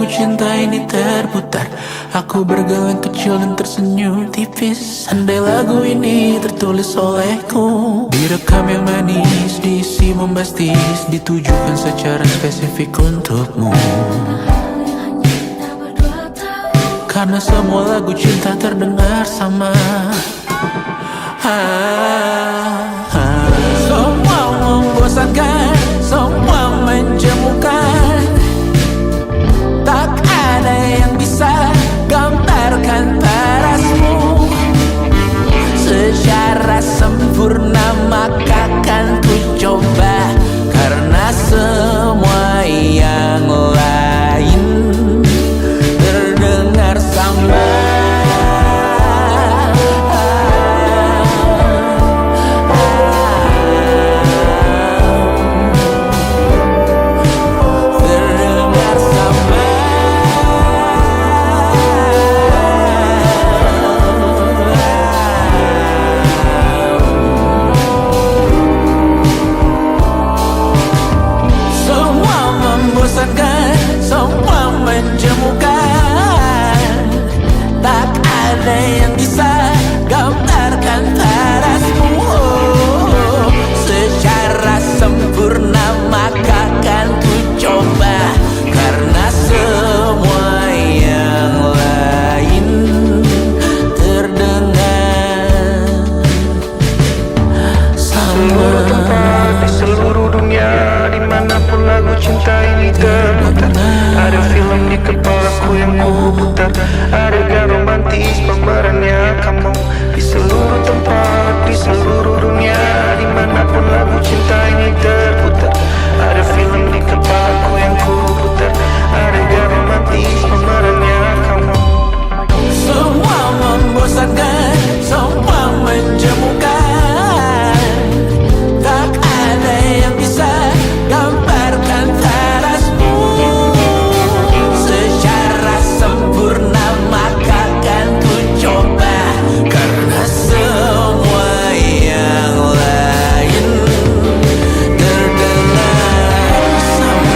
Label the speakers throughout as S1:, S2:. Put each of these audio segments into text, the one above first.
S1: cinta ini terputar, aku bergeleng kecil dan tersenyum tipis. Andai lagu ini tertulis olehku, direkam yang manis, diisi bombastis, ditujukan secara spesifik untukmu. Karena semua lagu cinta terdengar sama. Semua membosankan, semua menjemukan, tak ada yang bisa gambarkan parasmu secara sempurna. Maka kan ku coba, karena semua yang lain terdengar sama. Semua menjemukan, tak ada yang bisa gambarkan parasmu secara sempurna. Maka kan ku coba, karena semua yang lain terdengar sama.
S2: Di seluruh dunia, dimanapun lagu cinta ini terputar, ada film di kepalaku yang ku putar, adegan romantis pemerannya kamu. Di seluruh tempat, di seluruh dunia, dimanapun lagu cinta ini terputar, ada film di kepalaku yang ku putar, adegan romantis pemerannya kamu.
S1: Semua membosankan, semua menjemukan, tak ada yang bisa gambarkan parasmu secara sempurna. Maka kan ku coba, karena semua yang lain terdengar sama.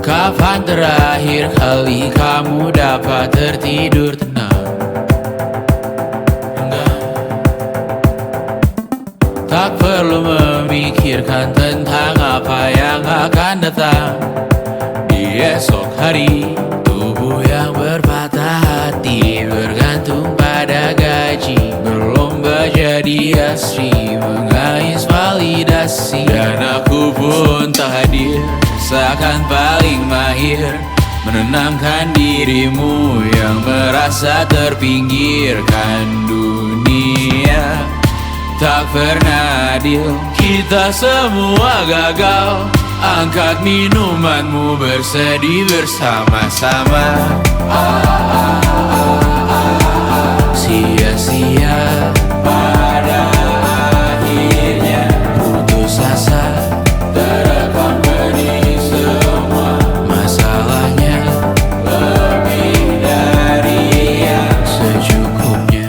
S1: Kapan terakhir kali kamu dapat tertidur tenang? Tak perlu memikirkan tentang apa yang akan datang di esok hari. Tubuh yang berpatah hati bergantung pada gaji, berlomba jadi asri, mengais validasi. Dan aku pun tak hadir, seakan paling mahir menenangkan dirimu yang merasa terpinggirkan dunia. Tak pernah adil, kita semua gagal. Angkat minumanmu, bersedih bersama-sama. Sia-sia pada akhirnya putus asa, terekam benih semua masalahnya, lebih dari yang secukupnya.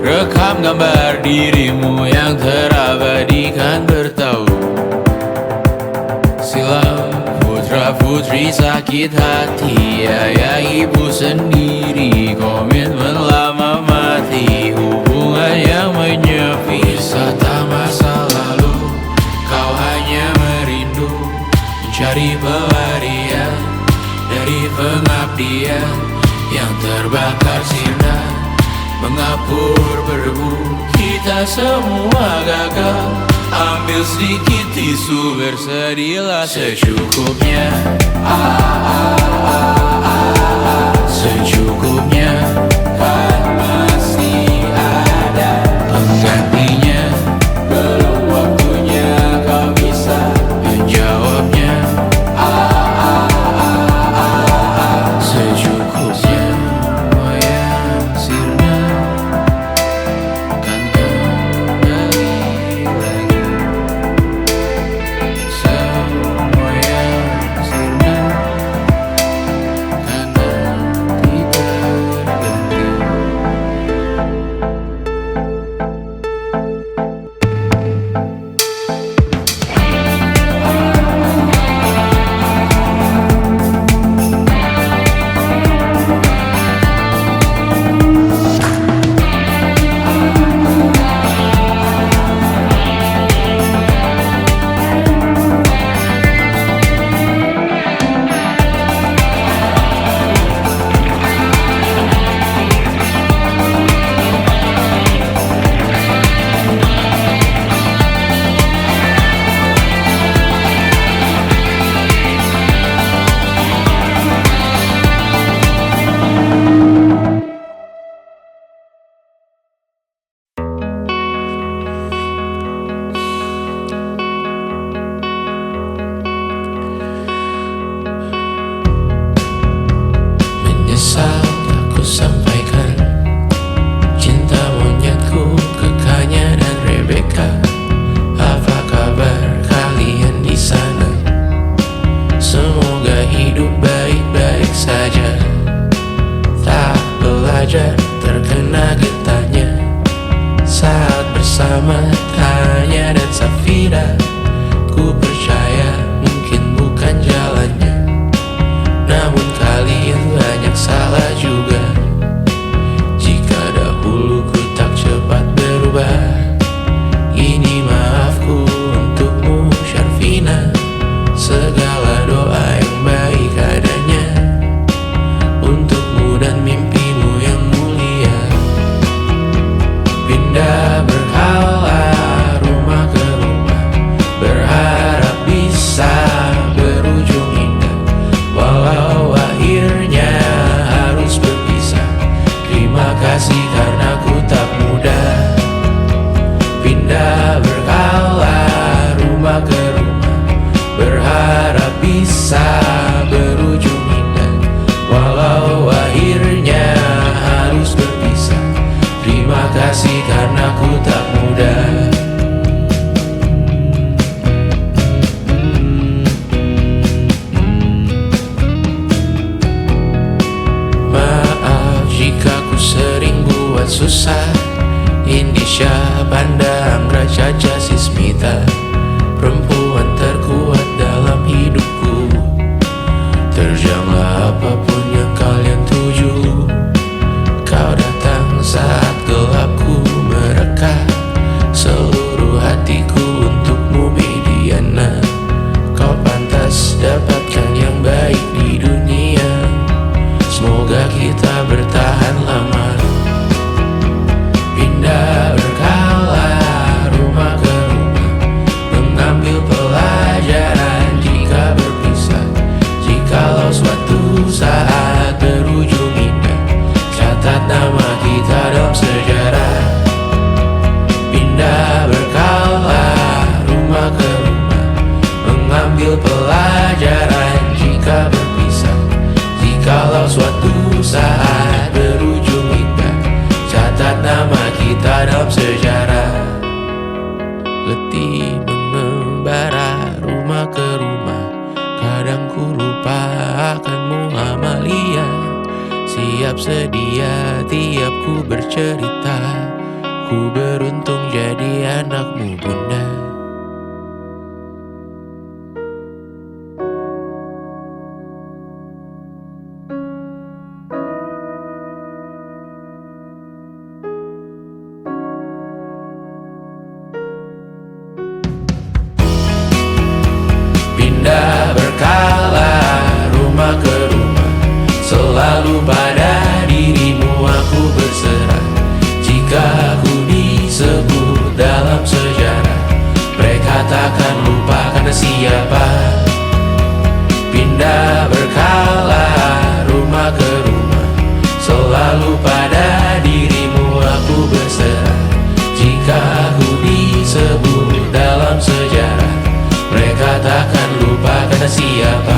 S1: Rekam gambar dirimu yang terabadi putri sakit hati, ayah ibu sendiri, komitmen lama mati, hubungan yang menyepi. Wisata masa lalu, kau hanya merindu, mencari pelarian dari pengabdian yang terbakar sinar, mengapur berdebu. Kita semua gagal, ambil sedikit tisu, bersedilah secukupnya. Secukupnya, kan masih ada penggantinya. Belum waktunya kau bisa menjawabnya. Secukupnya, wayang sirna kan kembali lagi. Semua yang sirna kan nanti berganti. Menyesal aku sampaikan cinta monyetku ke Kanya dan Rebecca. Apa kabar kalian di sana? Semoga hidup baik-baik saja. Tak belajar terkena getahnya saat bersama Tanya dan Safira. Ku percaya mungkin bukan jalannya, namun kalian banyak salah juga. Jika dahulu ku tak cepat berubah, ini maafku untukmu Syarfina. Segala doa yang baik adanya untukmu dan mimpimu yang mulia. Pindah berhala rumah ke rumah, berharap bisa berujung indah. Walau akhirnya harus berpisah, terima kasih karena ku tak mudah. Pindah berkala rumah ke rumah, berharap bisa berujung indah. Walau akhirnya harus berpisah, terima kasih karena ku tak mudah. Maaf jika ku sering buat susah. Indisha, Banda, Anggra, Caca, Sismita, perempuan terkuat dalam hidupku. Terjanglah apapun yang kalian tuju. Kau datang saat gelapku mereka. Seluruh hatiku untukmu Mediana. Kau pantas dapatkan yang baik di dunia. Semoga kita bertahan lama. Pindah berkala rumah ke rumah, mengambil pelajaran jika berpisah. Jikalau suatu saat berujung indah, catat nama kita dalam sejarah. Pindah berkala rumah ke rumah, mengambil pelajaran jika berpisah. Jikalau suatu saat berujung indah, catat nama kita dalam sejarah. Letih mengembara rumah ke rumah, kadang ku lupa akanmu Amalia. Siap sedia tiap ku bercerita, ku beruntung jadi anakmu Bunda. Pindah berkala rumah ke rumah, selalu pada dirimu aku berserah. Jika aku disebut dalam sejarah, mereka takkan lupa karena siapa. Pindah berkala rumah ke rumah, selalu pada dirimu aku berserah. Jika aku disebut dalam sejarah, mereka takkan lupa karena siapa.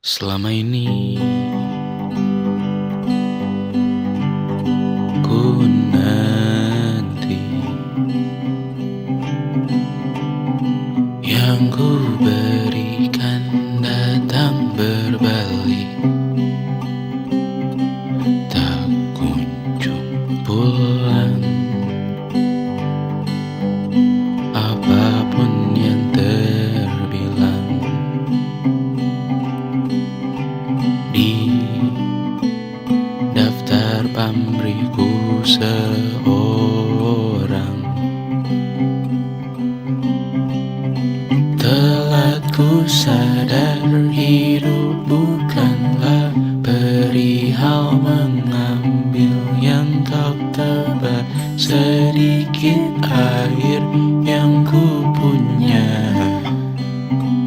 S1: Selama ini ku nanti yang ku berikan datang berbalik, tak kunjung pulang. Apapun yang terbilang di daftar pamrihku seorang, telah ku sadar hidup bukanlah perihal mengambil yang kau tebak. Sedikit air yang ku punya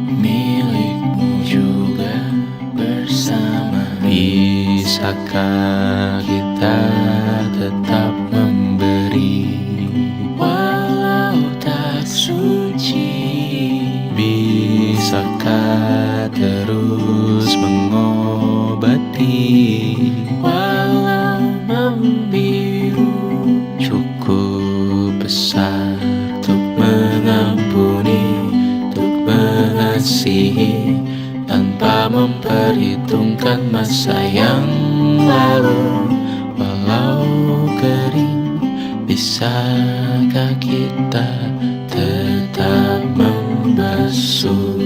S1: milikmu juga bersama. Bisakah kita tetap memberi walau tak suci? Bisakah terus mengobati walau membiru? Cukup besar untuk mengampuni, untuk mengasihi, tanpa memperhitungkan masa yang lalu. Walau kering, bisakah kita tetap membasuh?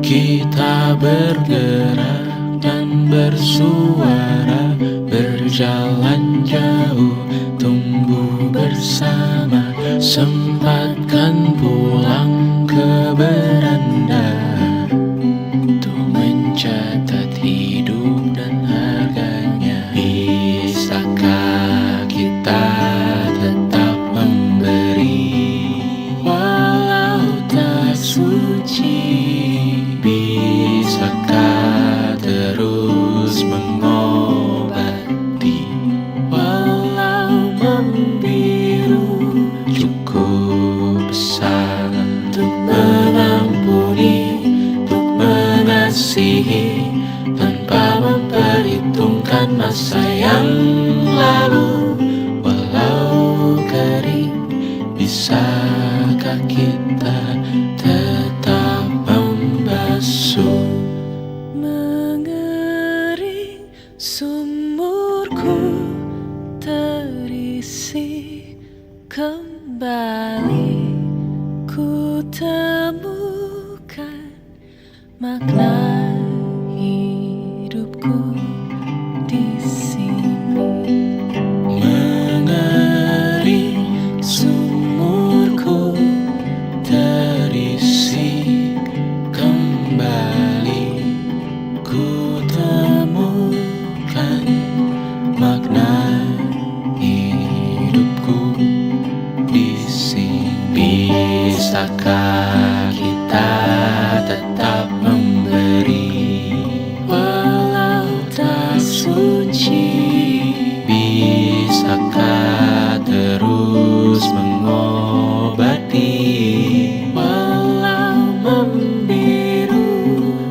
S1: Kita bergerak dan bersuara, berjalan jauh, tumbuh bersama. Sempatkan pulang ke beranda untuk mencatat hidup dan harganya. Bisakah kita tetap memberi walau tak suci? Bisakah terus mengobati walau membiru? Cukup besar untuk mengampuni, untuk mengasihi, tanpa memperhitungkan masa yang lalu. Walau kering, bisakah kita tetap membasuh?
S3: Mengering sumurku terisi kembali, ku temukan makna hidupku di sini.
S1: Mengering sumurku terisi kembali, ku temukan makna hidupku di sini. Bisakah kita tetap memberi
S3: walau tak suci?
S1: Bisakah terus mengobati
S3: Walau membiru,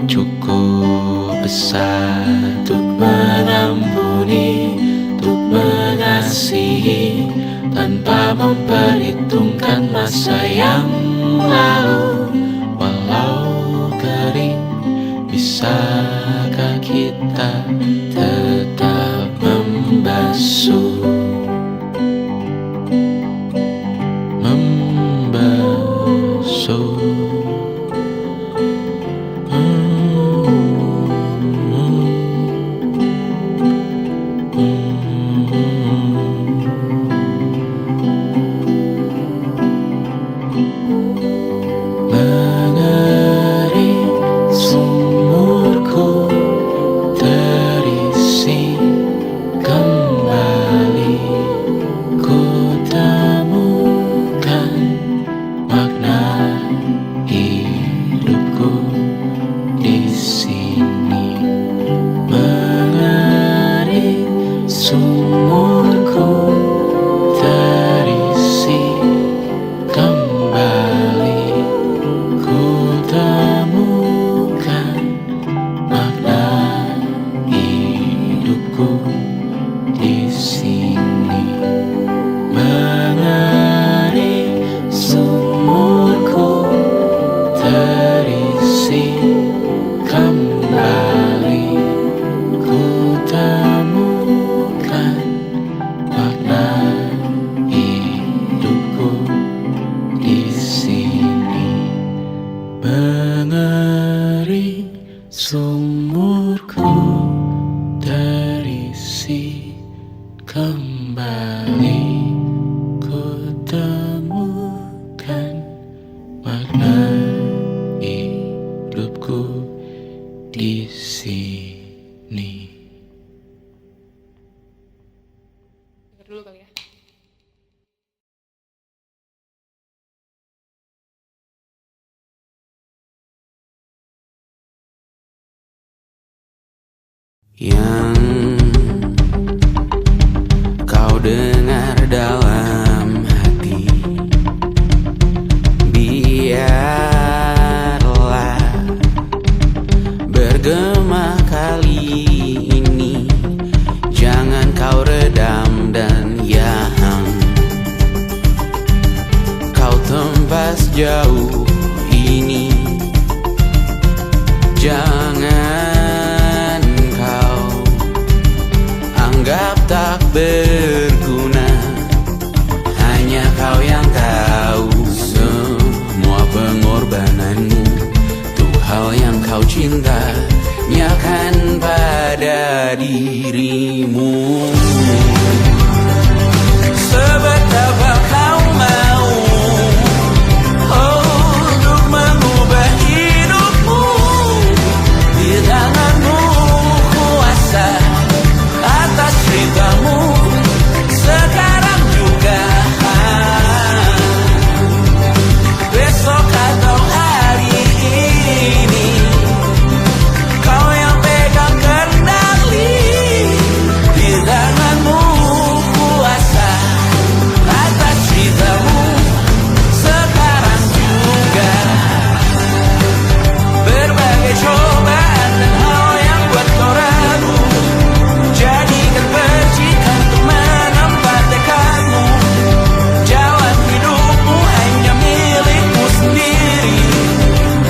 S1: cukup besar untuk mengampuni, untuk mengasihi, tanpa memperhitungkan masa yang lalu. Walau kering, bisakah kita tetap membasuh, membasuh. Mengering sumurku terisi kembali, ku temukan makna hidupku di sini. Mengering sumurku terisi kembali, ku temukan makna hidupku di sini. Mengering sumurku terisi kembali, ku temukan makna hidupku di sini. Mengering sumurku terisi kembali, ku temukan makna hidupku di sini.
S4: Dengar dulu kali ya.
S1: Yang kau dengar dalam hati, biarlah bergema kali ini. Jangan kau redam, dan yang kau tempas jauh ini, jangan kau anggap tak berguna. Hanya kau yang tahu semua pengorbananmu, tuh hal yang kau cinta, nyakan pada dirimu. Sebetapa kau mau untuk mengubah hidupmu, di tanganmu kuasa atas ceritamu sekarang juga, besok atau hari ini. Kau yang pegang kendali, di tanganmu kuasa atas ceritamu sekarang juga. Berbagai cobaan dan hal yang buat kau ragu, jadikan percikan untuk menempat tekadmu. Jalan hidupmu hanya milikmu sendiri,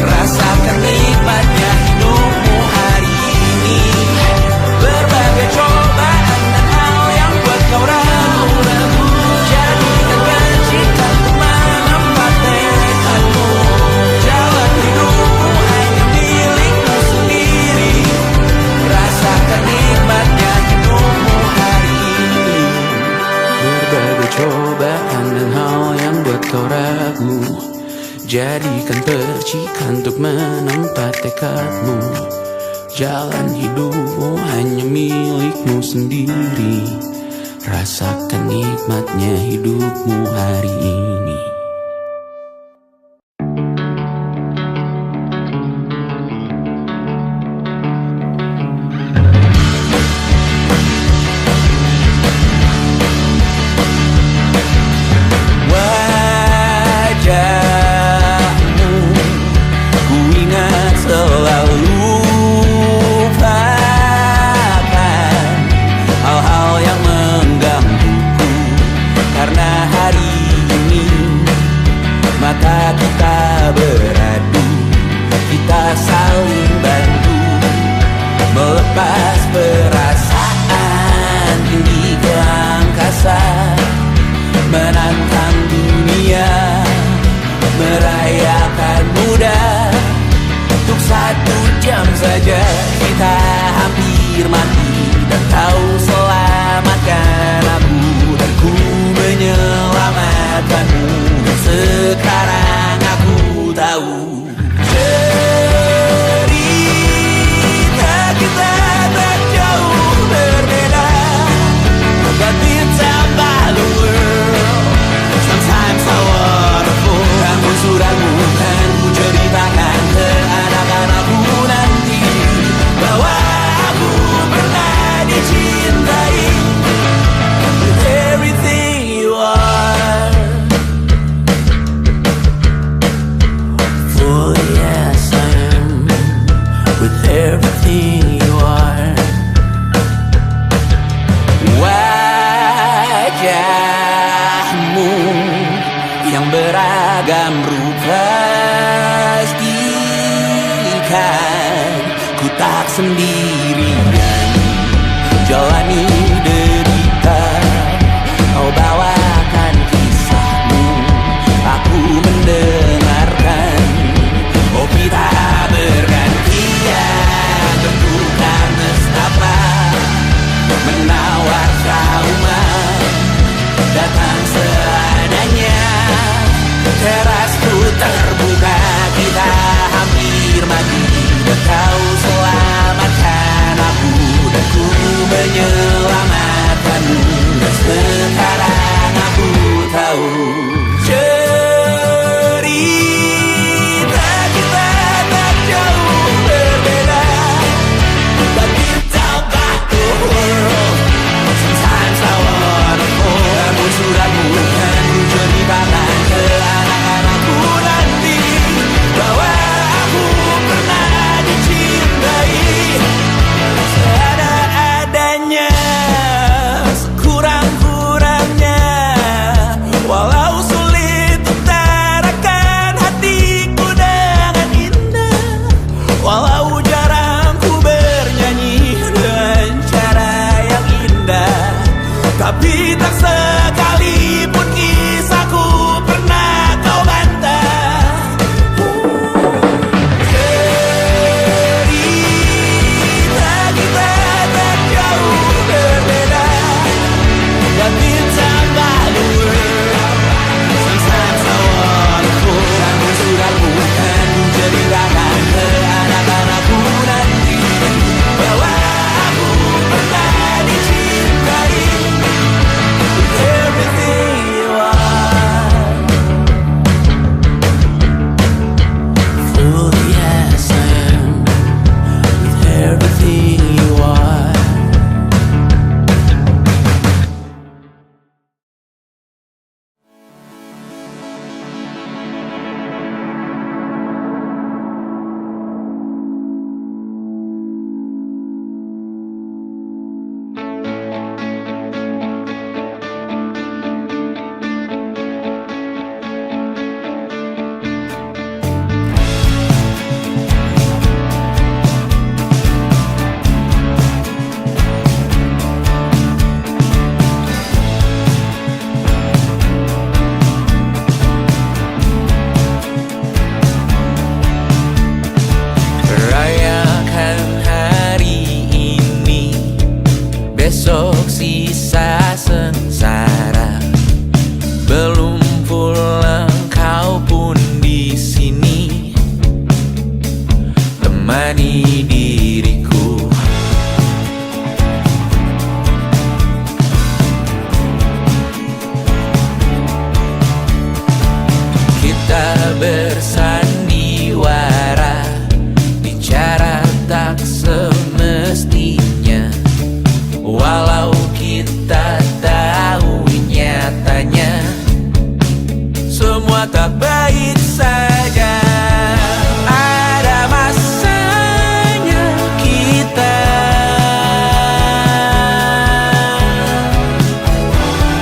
S1: rasakan nikmatnya hidupmu hari ini. Berbagai cobaan dan hal yang buat kau ragu, jadikan percikan untuk menempat tekadmu. Jalan hidupmu hanya milikmu sendiri, rasakan nikmatnya hidupmu hari ini. Berbagai cobaan dan hal yang buat kau ragu, jadikan percikan untuk menempat tekadmu. Jalan hidupmu hanya milikmu sendiri, rasakan nikmatnya hidupmu hari ini. merayakan muda. Untuk 1 jam saja kita hampir mati, dan kau selamatkan aku, dan ku menyelamatkanmu. Dan sekarang aku tahu cerita kita tak jauh berbeda, but it's about the world. Sometimes I wanna fall. Namun suratmu kan ku ceritakan ke anak-anakku nanti, bahwa aku pernah dicintai with everything you are. For yes, I am with everything you are. Wajahmu yang beragam rupa pastikan ku tak sendirian jalani derita. Kau bawakan kisahmu, aku mendengarkan. Oh, kita bergantian bentukan nestapa, menawar trauma datang seadanya. Terasku terbuka, kita hampir mati, dan kau selamatkan aku, dan ku menyelamatkanmu. Dan sekarang aku tahu cerita kita tak jauh berbeda, but it's about the world. Sometimes I wanna fall. Namun suratmu kan ku ceritakan ke anak-anakku nanti, bahwa aku pernah dicintai seada-adanya, sekurang-kurangnya. Walau sulit utarakan hatiku dengan indah, walau jarang ku bernyanyi dengan cara yang indah, tapi tak sekalipun kisahku pernah kau bantah. Cerita kita tak jauh berbeda, but it's about the world. Sometimes I wanna fall. Namun suratmu kan ku ceritakan ke anak-anakku nanti, bahwa aku pernah dicintai with everything you are. Full yes I am with everything you are. Rayakan hari ini, besok sisa sengsara. Belum pulang kau pun di sini, temani diriku. Kita bersandiwara, bicara tak semestinya, walau kita tahu nyatanya semua tak baik saja. Ada masanya kita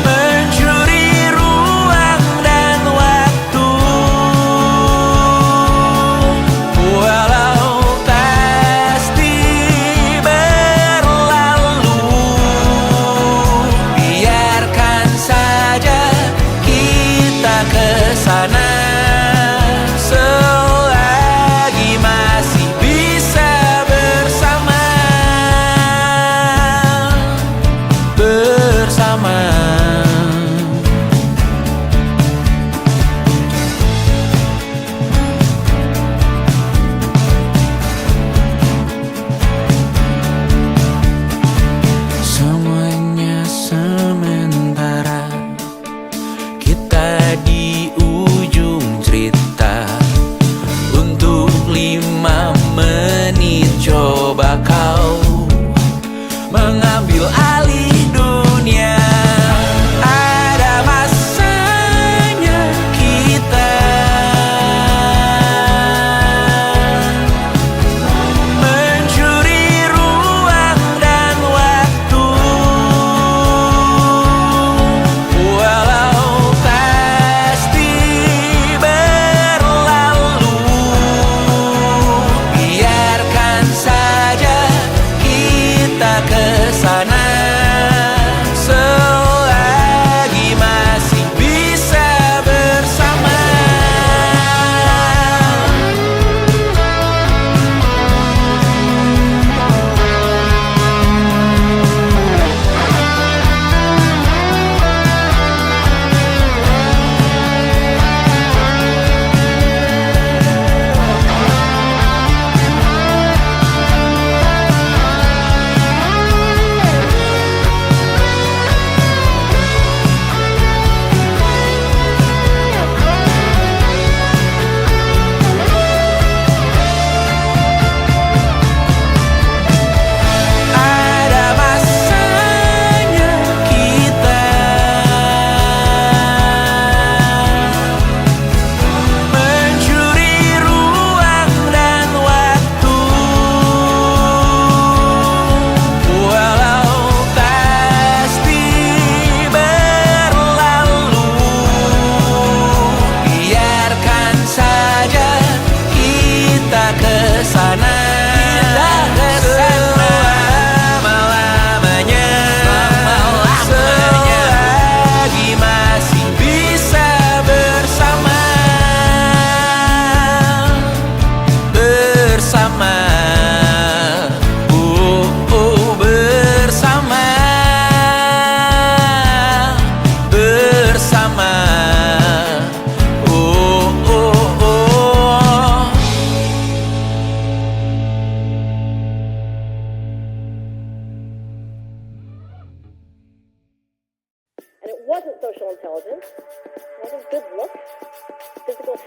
S1: mencuri ruang dan waktu, walau pasti berlalu. Biarkan saja kita ke sana.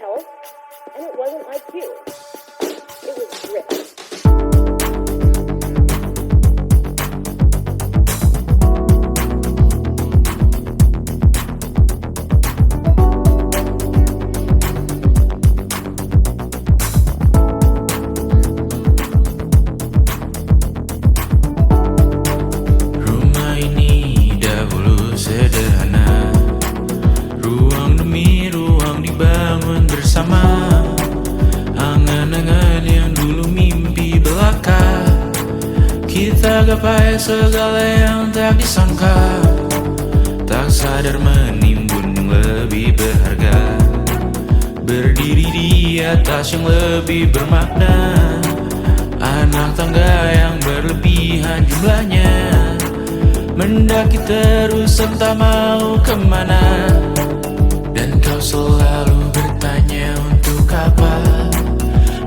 S5: health, and it wasn't IQ. It was grit.
S1: Rumah ini dahulu sederhana, ruang demi ruang dibangun bersama. Angan-angan yang dulu mimpi belaka, kita gapai segala yang tak disangka. Tak sadar menimbun yang lebih berharga, berdiri di atas yang lebih bermakna. Anak tangga yang berlebihan jumlahnya, mendaki terus entah mau kemana. Dan kau selalu bertanya untuk apa,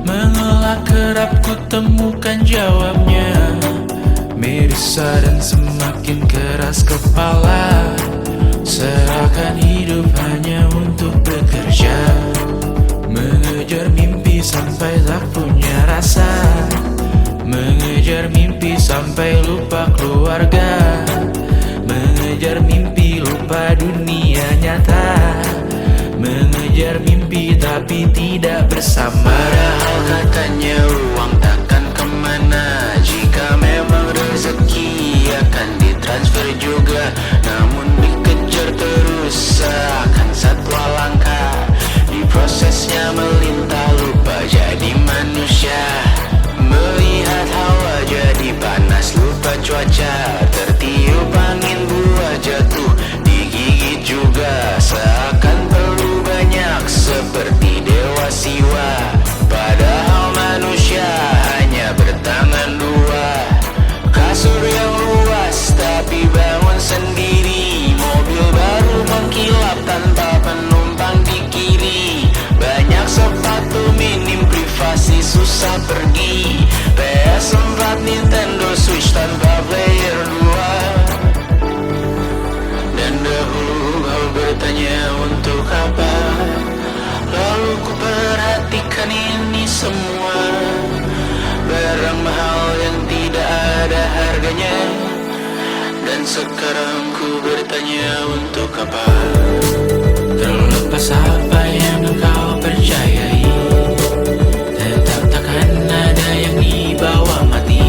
S1: mengelak kerap ku temukan jawabnya. Merisa dan semakin keras kepala, serahkan hidup hanya untuk bekerja, mengejar mimpi sampai tak punya rasa, mengejar mimpi sampai lupa keluarga, mengejar mimpi lupa dunia nyata, mengejar mimpi tapi tidak bersama. Padahal katanya uang takkan kemana, jika memang rezeki akan ditransfer juga. Namun dikejar terus seakan satwa langka, di prosesnya melintah lupa jadi manusia. Melihat hawa jadi panas lupa cuaca, tertiup angin buah jatuh digigit juga. Seakan perlu banyak seperti dewa siwa, padahal manusia hanya bertangan dua. Kasur yang luas tapi bangun sendiri, mobil baru mengkilap tanpa penumpang di kiri. Banyak sepatu minim privasi susah pergi, PS4 Nintendo Switch tanpa player 2. Dan dahulu kau bertanya untuk apa, lalu ku perhatikan ini semua, barang mahal yang tidak ada harganya. Dan sekarang ku bertanya untuk apa, terlepas apa yang engkau percayai, tetap takkan ada yang dibawa mati.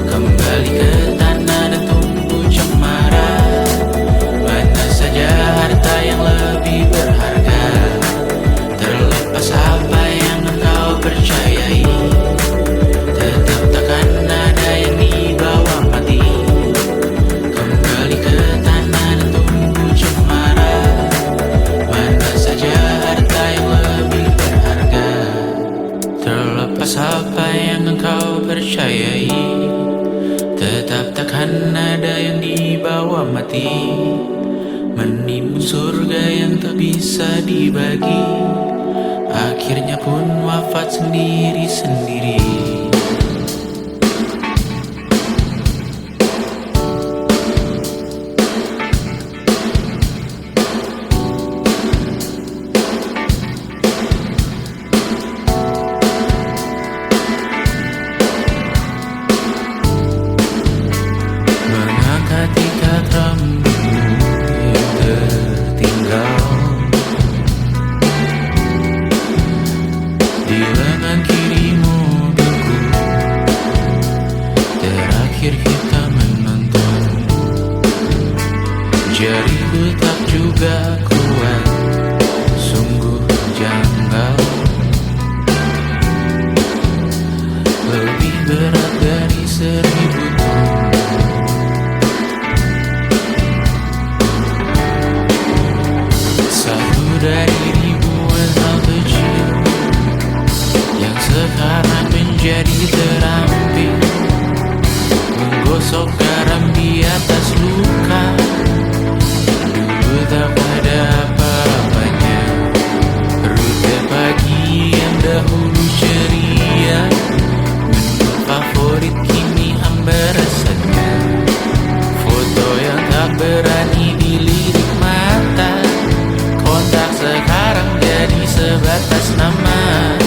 S1: Kembali ke tanah dan tumbuh cemara, mana saja harta yang lebih berharga. Terlepas apa yang engkau percayai, tetap takkan ada yang dibawa mati. Kembali ke tanah dan tumbuh cemara, mana saja harta yang lebih berharga. Terlepas apa yang engkau percayai, tetap takkan ada yang dibawa mati. Menimbun surga yang tak bisa dibagi, akhirnya pun wafat sendiri-sendiri. Mengangkat ikat rambutmu yang tertinggal di lengan kiri mobilku, terakhir kita menonton. Jariku tak juga kuat, sungguh janggal, lebih berat dari 1000 ton. Satu dari ribuan hal kecil yang sekarang menjadi terampil, menggosok garam di atas luka. Dulu tak ada apa-apanya, rute pagi yang dahulu ceria, menu favorit kini hambar rasanya. Foto yang tak berani dilirik mata, kontak sekarang jadi sebatas nama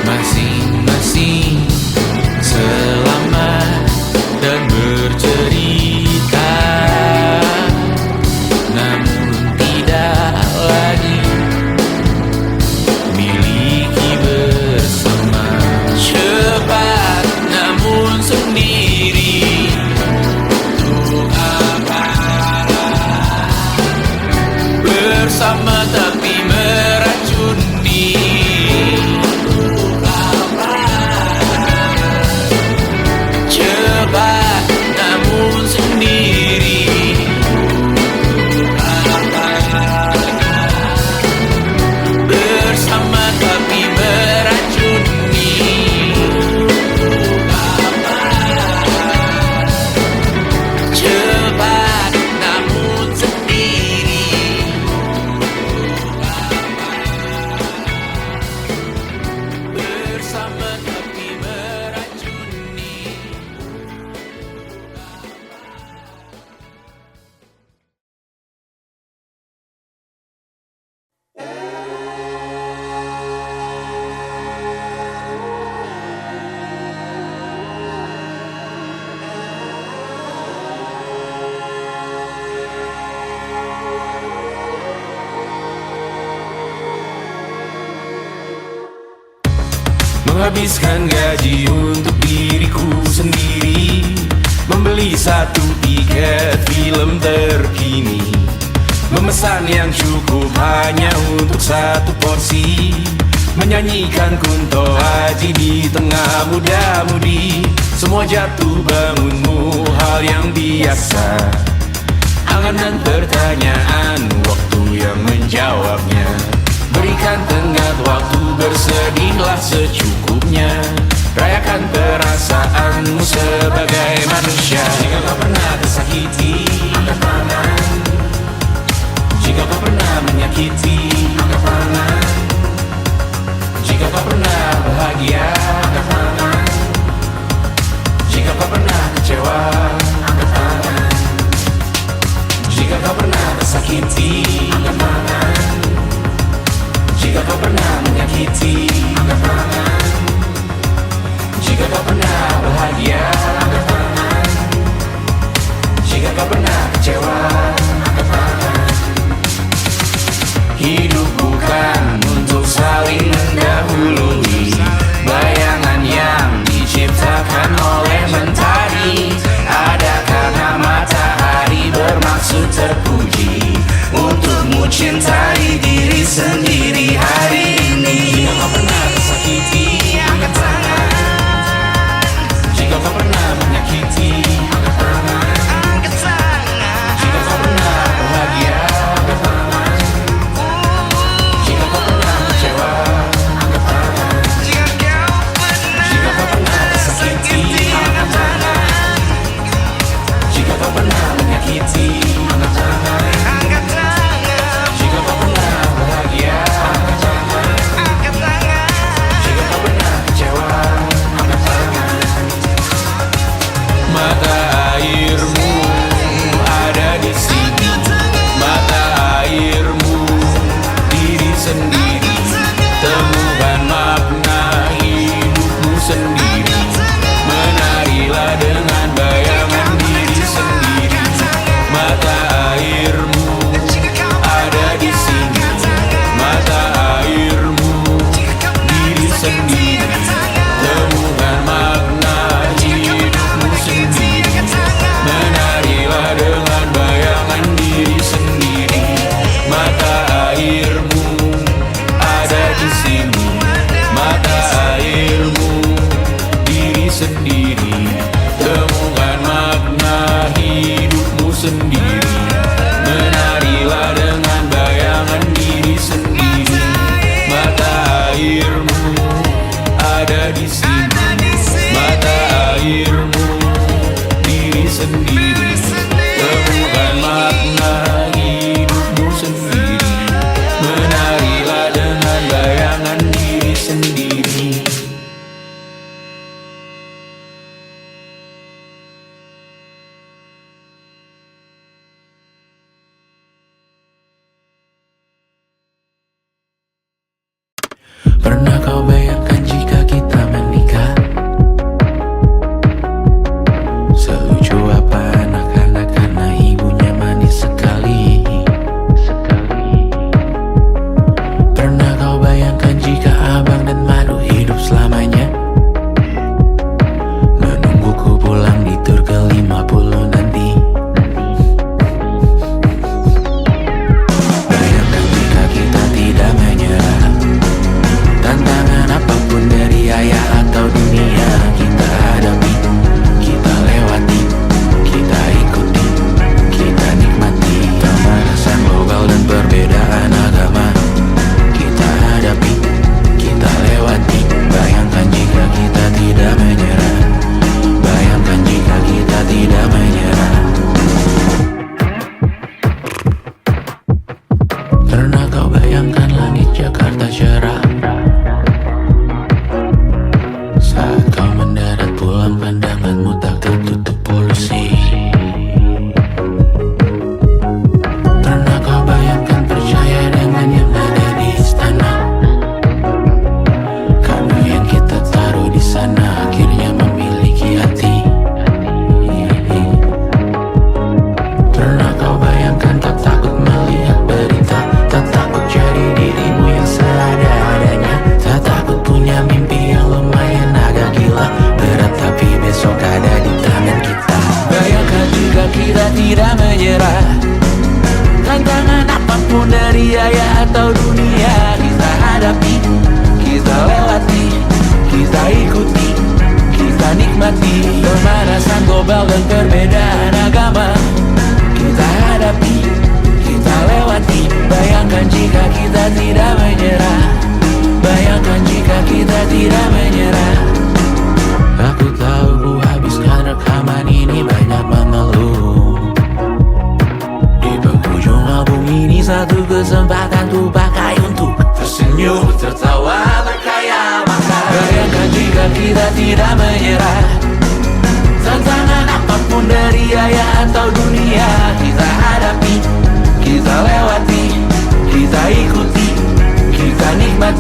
S1: masing-masing selamat dan bercerita, namun tidak lagi miliki bersama. Cepat namun sendiri, untuk apa? Bersama tapi meracuni, untuk apa? Cepat namun sendiri, untuk apa? Bersama tapi meracuni, untuk apa? Cepat namun sendiri, bersama tapi meracuni. Menghabiskan gaji untuk diriku sendiri, membeli satu tiket film terkini, memesan yang cukup hanya untuk satu porsi, menyanyikan Kunto Aji di tengah muda-mudi. Semua jatuh bangunmu hal yang biasa, angan dan pertanyaan, waktu yang menjawabnya. Berikan tenggat waktu, bersedihlah secukupnya, rayakan perasaanmu sebagai manusia. Jika kau pernah tersakiti, angkat tangan. Jika kau pernah menyakiti, angkat tangan. Jika kau pernah bahagia, angkat tangan. Jika kau pernah kecewa, angkat tangan. Jika kau pernah tersakiti, angkat tangan. Jika kau pernah menyakiti, angkat tangan. Jika kau pernah bahagia, angkat tangan. Jika kau pernah kecewa, angkat tangan. Hidup bukan untuk saling mendahului, bayangan yang diciptakan oleh mentari. Ada karena matahari bermaksud terpuji, untukmu cintai diri sendiri hari ini. Jika kau pernah tersakiti, angkat tangan. Jika kau pernah menyakiti, angkat tangan. Jika kau pernah bahagia, angkat tangan. Jika kau pernah kecewa, angkat tangan. Jika kau pernah tersakiti, angkat tangan. Jika kau pernah menyakiti, angkat tangan. Jika kau pernah bahagia, angkat tangan. Jika kau pernah kecewa, angkat tangan. Mata airmu ada di sini, mata airmu diri sendiri, temukan makna hidupmu sendiri, menarilah dengan bayangan diri sendiri. Mata airmu ada di sini, mata airmu diri sendiri, temukan makna hidupmu sendiri, menarilah dengan bayangan diri sendiri. Mata airmu ada di sini, mata airmu diri sendiri, temukan makna hidupmu sendiri, menarilah dengan bayangan diri sendiri. Mata airmu ada di sini, mata airmu diri sendiri, temukan makna hidupmu sendiri, menarilah dengan bayangan diri sendiri.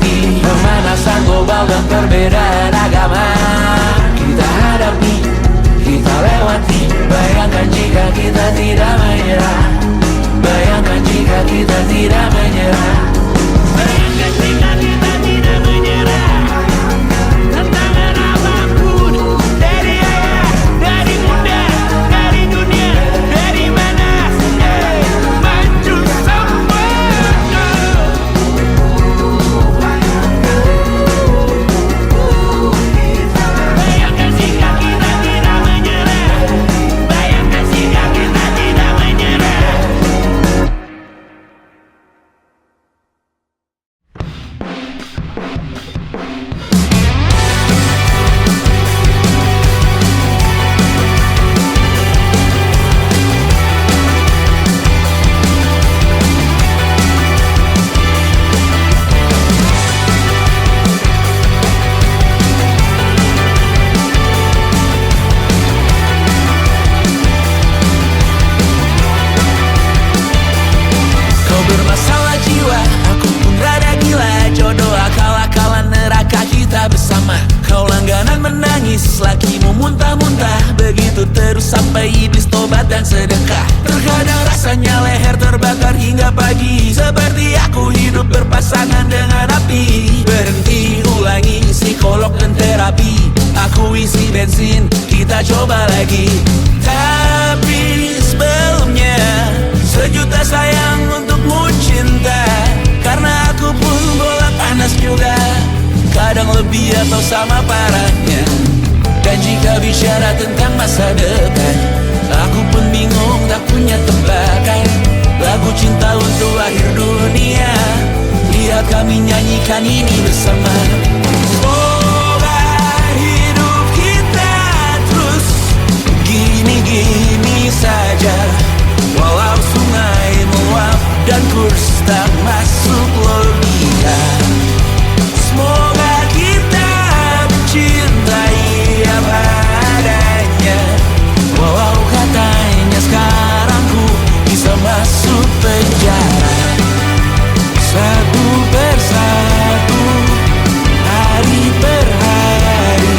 S1: hati. Pemanasan global dan perbedaan agama kita hadapi, kita lewati. Bayangkan jika kita tidak menyerah. Bayangkan jika kita tidak menyerah. Bayangkan jika kita tidak menyerah. Tantangan apapun, dari ayah, dari bunda, dari dunia, dari mana saja, maju semua. Bayangkan jika kita tidak menyerah. Bayangkan jika kita tidak menyerah. Kau bermasalah jiwa, aku pun rada gila. Jodoh akal-akalan neraka kita bersama. Kau langganan menangis, lakimu muntah-muntah. Begitu terus sampai iblis tobat dan sedekah. Terkadang rasanya leher terbakar hingga pagi. Seperti aku hidup berpasangan dengan api. Berhenti, ulangi psikolog dan terapi. Aku isi bensin, kita coba lagi. Tapi sebelumnya, sejuta sayang untukmu cinta. Karena aku pun bola panas juga, kadang lebih atau sama parahnya. Dan jika bicara tentang masa depan, aku pun bingung tak punya tebakan. Lagu cinta untuk akhir dunia, lihat kami nyanyikan ini bersama. Semoga hidup kita terus gini-gini saja. Walau sungai meluap dan kurs tak masuk logika. Semoga kita mencintai apa adanya. Walau katanya sekarang ku bisa masuk penjara. Satu persatu, hari per hari,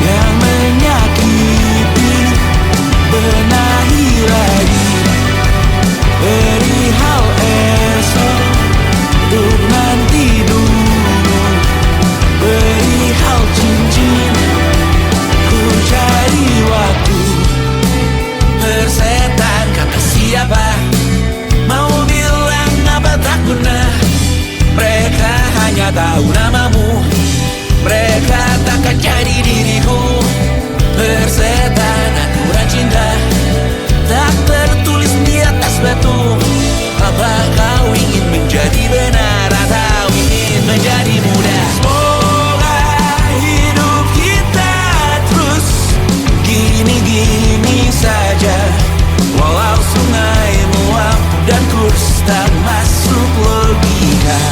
S1: yang menyakiti benahi lagi. Perihal esok, untuk nanti dulu. Perihal cincin, ku cari waktu. Persetan kata siapa, mau bilang apa tak guna. Mereka hanya tahu namamu, mereka takkan jadi diriku. Persetan aturan cinta tak tertulis di atas batu. Apa kau ingin menjadi benar atau ingin menjadi muda? Semoga hidup kita terus gini-gini saja. Walau sungai meluap dan kurs tak masuk logika.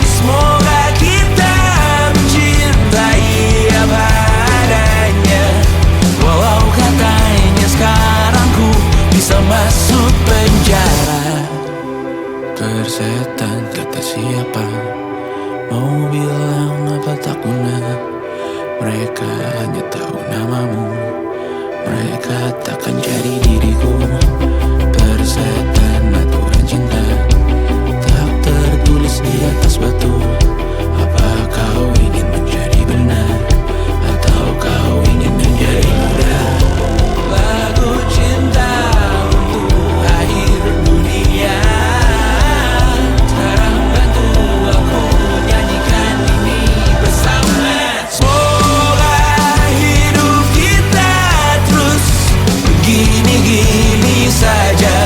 S1: Semoga kita mencintai apa adanya. Walau katanya sekarang ku bisa masuk penjara. Persetan kata siapa, mau bilang apa tak guna. Mereka hanya tahu namamu, mereka takkan jadi diriku. Persetan aturan cinta tak tertulis di atas batu. Apa kau ingin menjadi benar atau kau ingin menjadi muda? Lagu cinta untuk akhir dunia, sekarang bantu aku nyanyikan ini bersama. Semoga hidup kita terus begini-gini saja.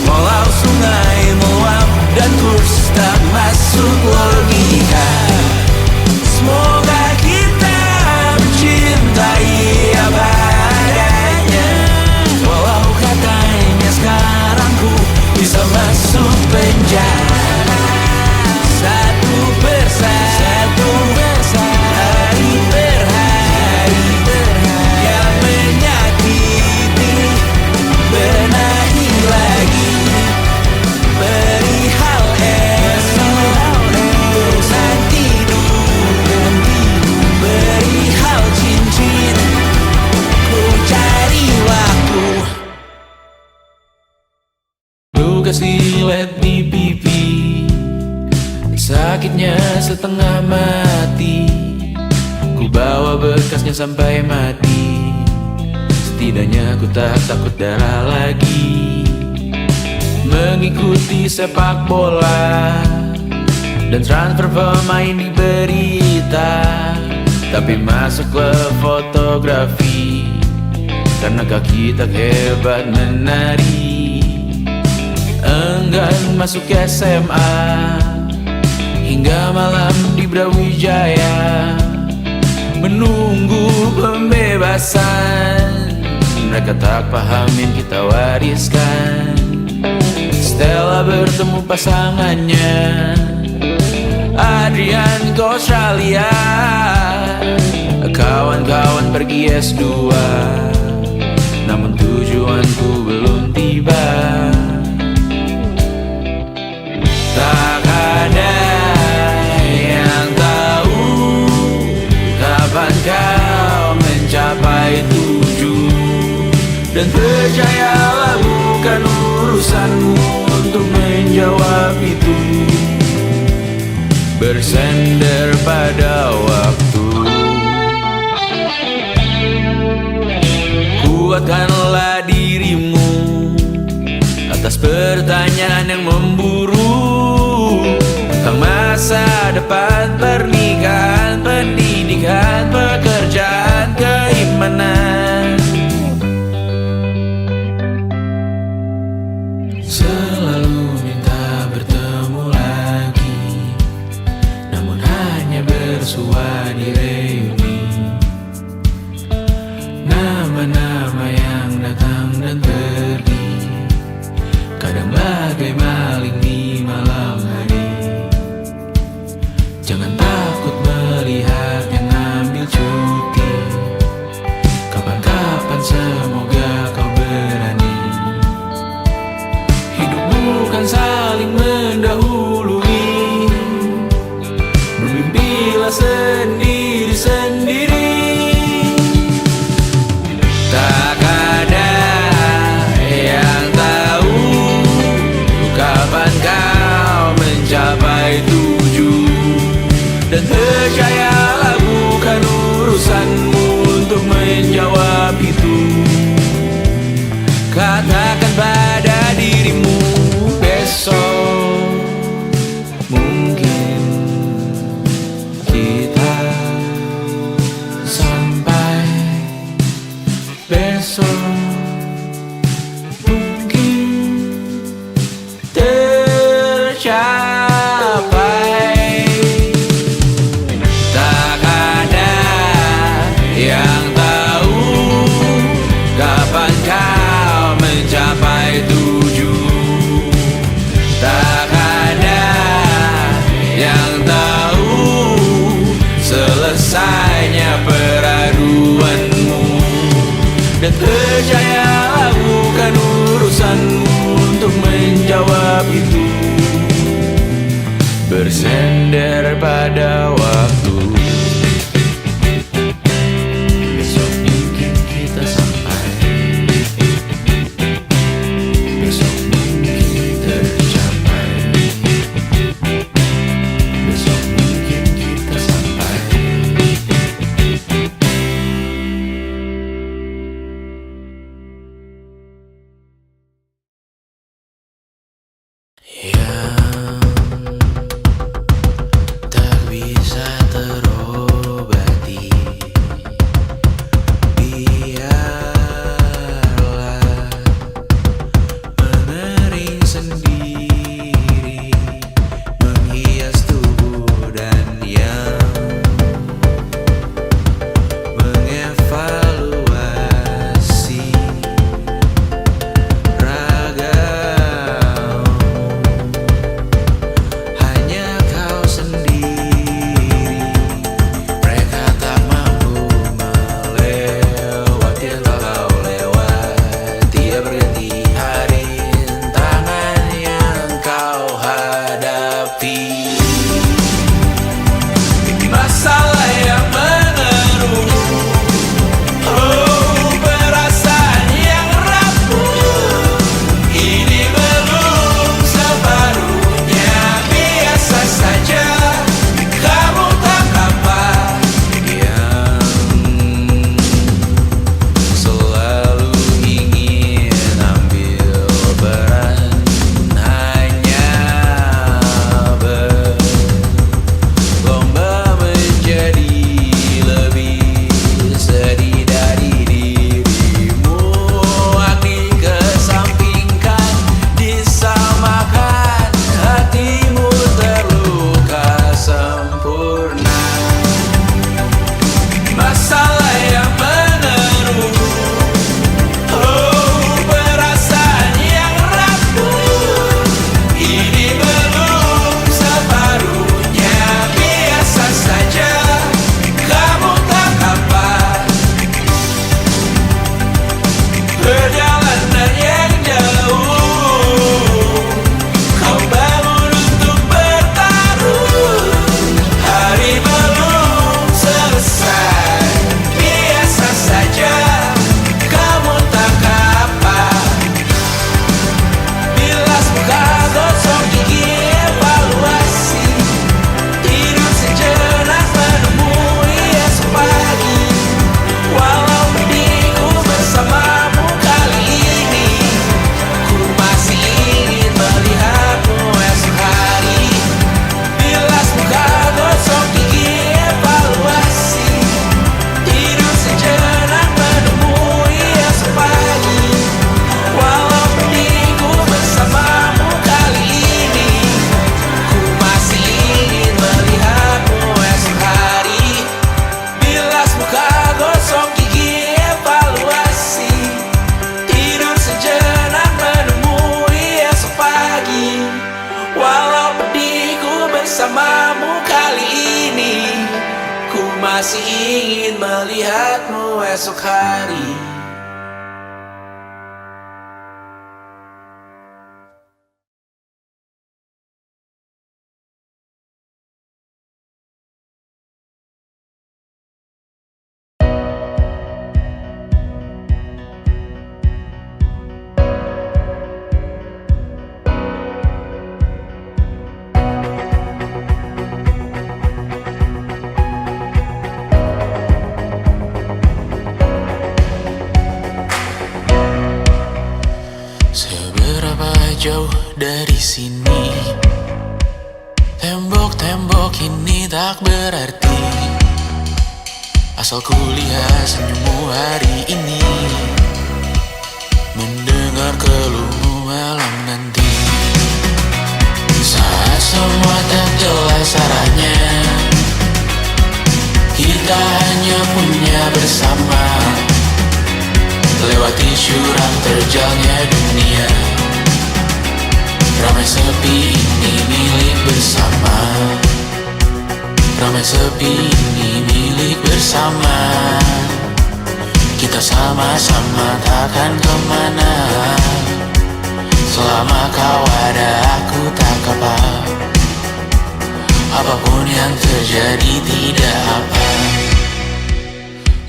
S1: Walau sungai meluap dan kurs tak masuk logika. Semoga kita mencintai apa adanya. Walau katanya sekarang ku bisa masuk penjara. Satu persatu, hari per hari, yang menyakiti benahi lagi. Perihal esok, silet di pipi, sakitnya setengah mati. Ku bawa bekasnya sampai mati. Setidaknya ku tak takut darah lagi. Mengikuti sepak bola dan transfer pemain di berita, tapi masuk ke fotografi karena kaki tak hebat menari. Enggan masuk SMA hingga malam di Brawijaya, menunggu pembebasan. Mereka tak paham yang kita wariskan. Stella bertemu pasangannya, Adrian ke Australia. Kawan-kawan pergi S2, namun tujuanku belum tiba. Tak ada yang tahu kapan kau mencapai tujuh. Dan percayalah bukan urusanmu untuk menjawab itu. Bersender pada waktu. Kuatkanlah dirimu atas pertanyaan yang memburu tentang masa depan, pernikahan, pendidikan, pekerjaan, keimanan. Selalu minta bertemu lagi, namun hanya bersua di reuni. Nama-nama yang datang dan pergi, kadang bagai maling di malam hari. Jangan takut melihat yang ambil cuti. Kapan-kapan semoga kau berani. Hidup bukan saling mendahului. Bermimpilah sendiri-sendiri. Tak ada yang tahu kapan kau mencapai tujuh. Dan percayalah bukan urusanmu untuk menjawab itu. Katakan pada dirimu besok mungkin kita sampai. Besok mungkin tercapai. Tak ada yang tahu kapan kau mencapai tujuh. Tak ada yang tahu selesainya peraduanmu. Dan percayalah bukan urusanmu untuk menjawab itu. Bersender pada waktu. Besok mungkin kita sampai. Besok mungkin tercapai. Besok mungkin kita sampai. Yang tak bisa bersamamu kali ini. Ku masih ingin melihatmu esok hari. Seberapa jauh dari sini, tembok-tembok ini tak berarti, asal ku lihat senyummu hari ini, mendengar keluhmu malam nanti. Saat semua tak jelas arahnya, kita hanya punya bersama, lewati syurang terjalnya dunia. Ramai sepi ini milik bersama, ramai sepi ini milik bersama. Kita sama-sama takkan kemana, selama kau ada aku tak apa. Apapun yang terjadi tidak apa.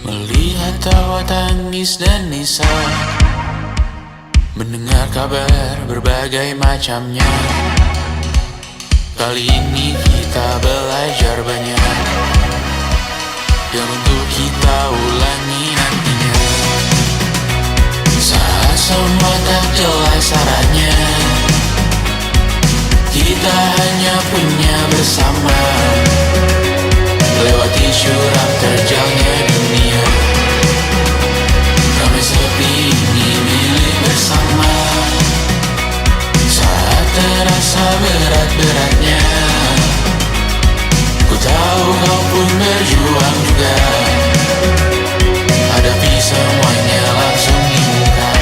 S1: Melihat tawa tangis dan nisa, mendengar kabar berbagai macamnya. Kali ini kita belajar banyak yang untuk kita ulangi nantinya. Saat semua tak jelas arahnya, kita hanya punya bersama, lewati syurang terjalnya dunia. Ramai sepi ini milik bersama, saat terasa berat-beratnya. Ku tahu kau pun berjuang juga, hadapi semuanya langsung di muka.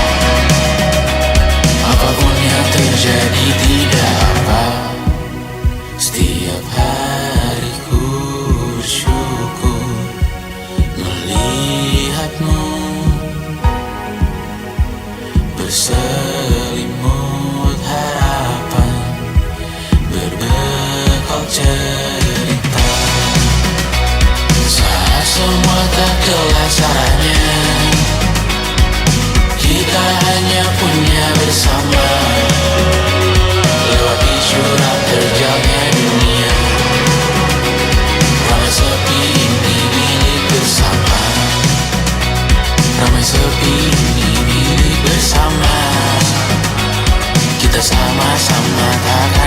S1: Apapun yang terjadi tidak apa. Setiap hari ku bersyukur melihatmu berselimut harapan, berbekal cerita. Saat semua tak jelas arahnya, kita hanya punya bersama, lewati syurang terjalnya dunia. Ramai sepi ini milik bersama, ramai sepi ini milik bersama. Kita sama-sama takkan